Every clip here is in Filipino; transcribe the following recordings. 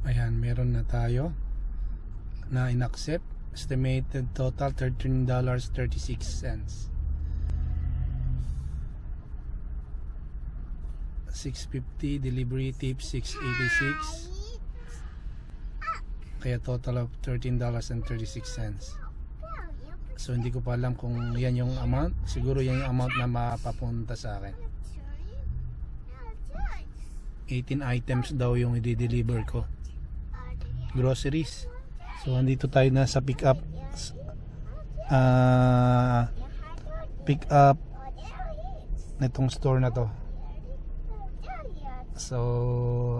Ayan, meron na tayo na in-accept. Estimated total $13.36. 650, delivery tip 686. Kaya total of $13.36. So hindi ko pa alam kung yan yung amount. Siguro yan yung amount na mapapunta sa akin. 18 items daw yung i-deliver ko. Groceries. So andito tayo na sa pick up nitong store na to. So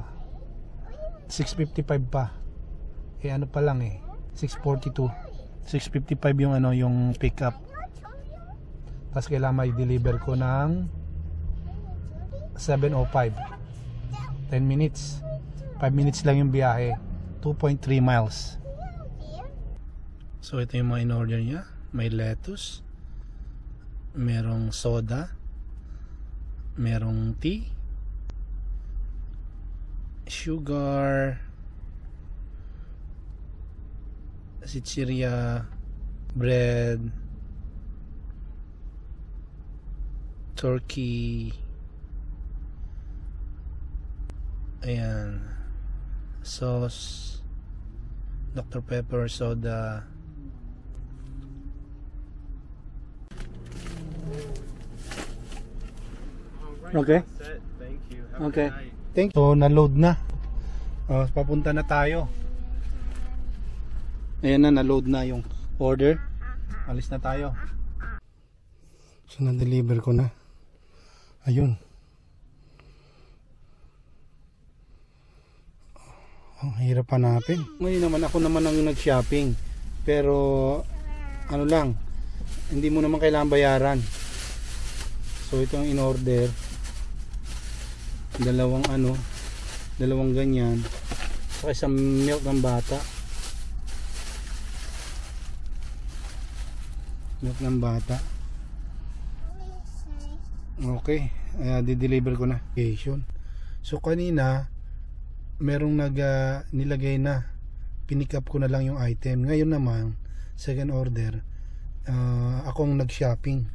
655 pa. Ano pa lang 642. 655 yung yung pick up. Tapos kailangan i-deliver ko ng 7:05. 10 minutes. 5 minutes lang yung biyahe. 2.3 miles. So ito yung mga in-order niya. May lettuce, merong soda, merong tea, sugar, chichirya, bread, turkey, ayan, sauce, Dr. Pepper, soda. Okay. Okay. Thank you. So na-load na. Papunta na tayo. Ayan na, na-load na yung order. Alis na tayo. So na-deliver ko na. Ayun. Ang hirap hanapin. Ngayon naman ako naman ang nag-shopping. Pero ano lang, hindi mo naman kailangan bayaran. So ito ang in-order. Dalawang ganyan. Saka isang milk ng bata. Milk ng bata. Okay, di-deliver ko na. So kanina merong nilagay na, pinick up ko na lang yung item. Ngayon naman second order, akong nag-shopping.